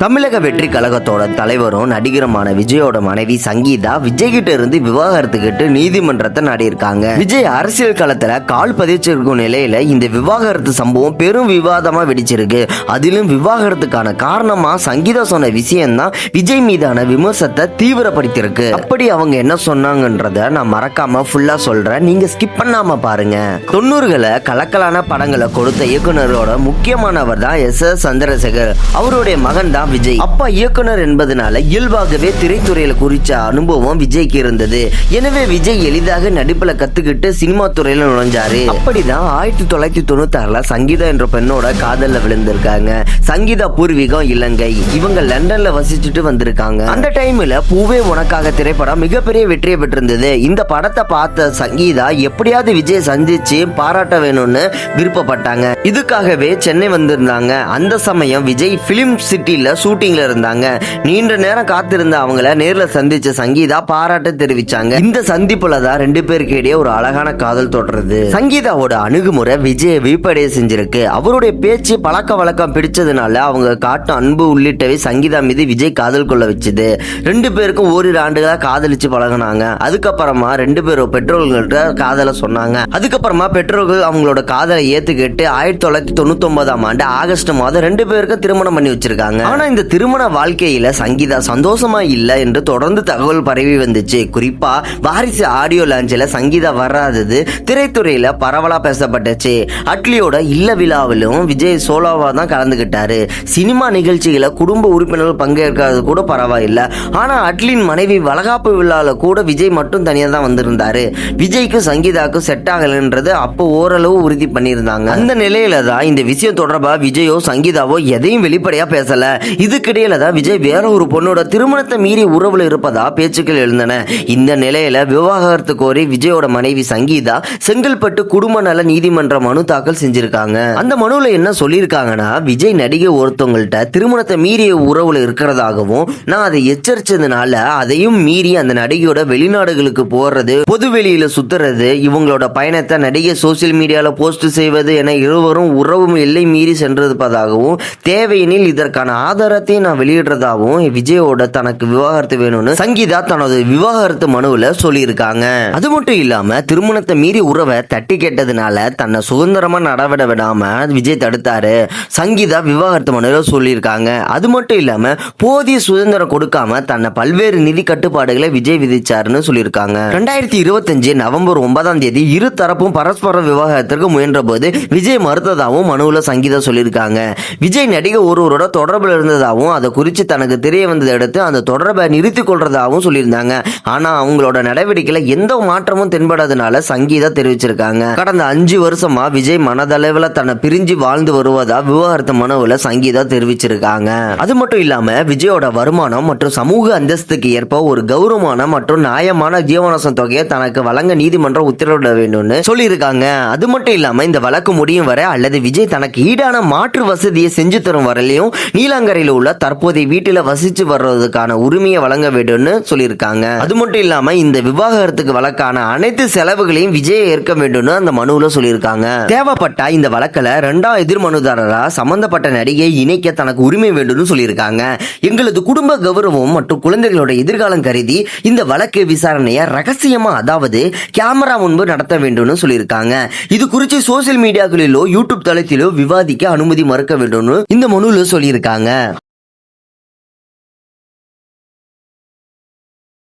தமிழக வெற்றி கழகத்தோட தலைவரும் நடிகருமான விஜயோட மனைவி சங்கீதா விஜய் கிட்ட இருந்து விவாகரத்து கேட்டு நீதிமன்றத்தை நாடியிருக்காங்க. விஜய் அரசியல் களத்துல கால் பதிச்சிருக்கும் நிலையில இந்த விவாகரத்து சம்பவம் பெரும் விவாதமா வெடிச்சிருக்கு. அதிலும் விவாகரத்துக்கான காரணமா சங்கீதா சொன்ன விஷயம் தான் விஜய் மீதான விமர்சனத்தை தீவிரப்படுத்தியிருக்கு. அப்படி அவங்க என்ன சொன்னாங்கன்றத நான் மறக்காம ஃபுல்லா சொல்றேன், நீங்க ஸ்கிப் பண்ணாம பாருங்க. 90களை கலக்கலான படங்களை கொடுத்த இயக்குனரோட முக்கியமானவர் தான் S.S. சந்திரசேகர். அவருடைய மகன் தான் விஜய். அப்பா இயக்குனர் என்பதனால இயல்பாகவே திரைத்துறையில குறிச்ச அனுபவம் விஜய்க்கு இருந்தது. எனவே விஜய் எளிதாக நடிப்புல கத்துக்கிட்டு சினிமா துறையில நுழைஞ்சாரு. அப்படிதான் 1996ல சங்கீதா என்ற பெண்ணோட காதல்ல விழுந்திருக்காங்க. சங்கீதா பூர்வீகம் இலங்கை, இவங்க லண்டன்ல வசிச்சுட்டு வந்திருக்காங்க. அந்த டைம்ல பூவே உனக்காக திரைப்படம் மிகப்பெரிய வெற்றியை பெற்றிருந்தது. இந்த படத்தை பார்த்த சங்கீதா எப்படியாவது விஜய் சந்திச்சு பாராட்ட வேணும்னு விருப்பப்பட்டாங்க. இதுக்காகவே சென்னை வந்திருந்தாங்க. அந்த சமயம் விஜய் பிலிம் சிட்டில ஷூட்டிங்ல இருந்தாங்க. நீண்ட நேரம் காத்திருந்த அவங்கள நேர்ல சந்திச்ச சங்கீதா பாராட்ட தெரிவிச்சாங்க. இந்த சந்திப்புல தான் ரெண்டு பேருக்கு இடையே ஒரு அழகான காதல் தொடருது. சங்கீதாவோட அணுகுமுறை விஜய் விழிப்படைய செஞ்சிருக்கு. அவருடைய பேச்சு பழக்க வழக்கம் பிடிச்சதுனால அவங்க காட்டும் அன்பு உள்ளிட்டவை சங்கீதா மீது விஜய் காதல் கொள்ள வச்சுது. ரெண்டு பேருக்கும் ஓரிரு ஆண்டுகளா காதலிச்சு பழகினாங்க. அதுக்கப்புறமா ரெண்டு பேரும் பெற்றோர்கள்ட்ட காதலை சொன்னாங்க. அதுக்கப்புறமா பெற்றோர்கள் அவங்களோட காதலை ஏத்துக்கிட்டு 1999ஆம் ஆண்டு ஆகஸ்ட் மாதம் ரெண்டு பேருக்கும் திருமணம் பண்ணி வச்சிருக்காங்க. ஆனா இந்த திருமண வாழ்க்கையில சங்கீதா சந்தோஷமா இல்ல என்று தொடர்ந்து தகவல் பரவி வந்துச்சு. குறிப்பா வாரிசு ஆடியோ லான்ச்ல சங்கீதா வராதது திரைத்துறையில பரவலா பேசப்பட்டுச்சு. அட்லியோட இல்ல விழாவிலும் விஜய் சோலோவா தான் கலந்துகிட்டாரு. சினிமா நிகழ்ச்சிகளை குடும்ப உறுப்பினர்கள் பங்கேற்காது கூட பரவாயில்ல. ஆனா அட்லின் மனைவி வளகாப்பு விழால கூட விஜய் மட்டும் தனியா தான் வந்திருந்தாரு. விஜய்க்கு சங்கீதாக்கு செட் ஆகலன்றது அப்போ ஓரளவு உறுதி பண்ணியிருந்தாங்க. அந்த நிலையில தான் இந்த விஷயம் தொடர்பா விஜயோ சங்கீதாவோ எதையும் வெளிப்படையா பேசல. இதுக்கிடையில தான் விஜய் வேற ஒரு பொண்ணோட திருமணத்தை மீறி உறவுல இருப்பதா பேச்சுக்கள் எழுந்தன. இந்த நிலையில விவாகரத்து கோரி விஜயோட மனைவி சங்கீதா செங்கல்பட்டு குடும்ப நல நீதிமன்ற மனு தாக்கல் செஞ்சிருக்காங்க. அந்த மனுவில் என்ன சொல்லியிருக்காங்கன்னா, விஜய் நடிகை ஒருத்தவங்கள்ட்ட திருமணத்தை மீறிய உறவுல இருக்கிறதாகவும் நான் அதை எச்சரிச்சதுனால அதையும் மீறி அந்த நடிகையோட வெளிநாடுகளுக்கு போறது, பொது வெளியில சுத்துறது, இவங்களோட பயணத்தை நடிகை சோசியல் மீடியால போஸ்ட் செய்வது என இருவரும் உறவும் எல்லை மீறி சென்றதாகவும் தேவையெனில் இதற்கான ஆதாரத்தை நான் வெளியிடுறதாகவும் விஜயோட தனக்கு விவாகரத்து வேணும்னு சங்கீதா தனது விவாகரத்து மனுவில் சொல்லியிருக்காங்க. அது மட்டும் இல்லாம திருமணத்தை மீறி உறவை தட்டி கேட்டதுனால தன்னை சுதந்திரமா நடவிட விடாம விஜய் தடுத்தாரு. சங்கீதா விவாகரத்து மனுவில் சொல்லியிருக்காங்க. அது மட்டும் இல்லாம போதிய சுதந்திரம் கொடுக்காம தன்னை பல்வேறு நிதி கட்டுப்பாடுகளை விஜய் விதிச்சாருன்னு சொல்லியிருக்காங்க. 2025 நவம்பர் 9ஆம் தேதி இரு தரப்பும் பரஸ்பர விவாகரத்திற்கு முயன்ற போது விஜய் மறுத்ததாகவும் மனுவில் சங்கீதா சொல்லியிருக்காங்க. விஜய் நடிகை ஒருவரோட தொடர்பில் இருந்ததாகவும் அதை குறித்து தனக்கு தெரிய வந்ததை அடுத்து அந்த தொடர்பை நிறுத்திக் கொள்றதாகவும் சொல்லியிருந்தாங்க. ஆனா அவங்களோட நடவடிக்கையில எந்த மாற்றமும் தென்படாதனால சங்கீதா தெரிவிச்சிருக்காங்க. கடந்த 5 வருஷமா விஜய் மனதளவில் தன்னை பிரிஞ்சு வாழ்ந்து வருவதா விவாகரத்து மனுவில் சங்கீதா தெரிவிச்சிருக்காங்க. அது மட்டும் இல்லாம விஜயோட வருமானம் மற்றும் சமூக அந்தஸ்துக்கு ஏற்ப ஒரு கௌரவமான மற்றும் நியாயமான ஜீவனாம்சம் தொகையை தனக்கு வழங்க நீதிமன்றம் உத்தரவிட வேண்டும்னு சொல்லியிருக்காங்க. அது மட்டும் இல்லாம இந்த வழக்கு முடியும் வரை அல்லது விஜய் தனக்கு ஈடான மாற்று வசதியை செஞ்சு தரும் வரையிலும் நீலாங்கரையில் உள்ள தற்போதைய வீட்டில் வசிச்சு வர்றதுக்கான உரிமையை வழங்க வேண்டும்னு சொல்லியிருக்காங்க. அது மட்டும் இல்லாம இந்த விவாகரத்துக்கு வழக்கான அனைத்து செலவுகளையும் விஜய் ஏற்க வேண்டும்னு அந்த மனுவில் சொல்லியிருக்காங்க. தேவைப்பட்டா இந்த வழக்கில் 2ஆம் எதிர் மனுதாரரா சம்பந்தப்பட்ட நடிகை இணைக்க தனக்கு உரிமை வேண்டும்னு சொல்லியிருக்காங்க. எங்களது குடும்ப கௌரவம் மற்றும் குழந்தைகளோட எதிர்காலம் கருதி இந்த வழக்கு விசாரணையை ரகசியமா, அதாவது கேமரா முன்பு நடத்த வேண்டும்னு சொல்லியிருக்காங்க. இது குறித்து சோசியல் மீடியாக்களிலோ யூடியூப் தளத்திலோ விவாதிக்க அனுமதி மறுக்க வேண்டும்னு இந்த மனுவில் சொல்லியிருக்காங்க.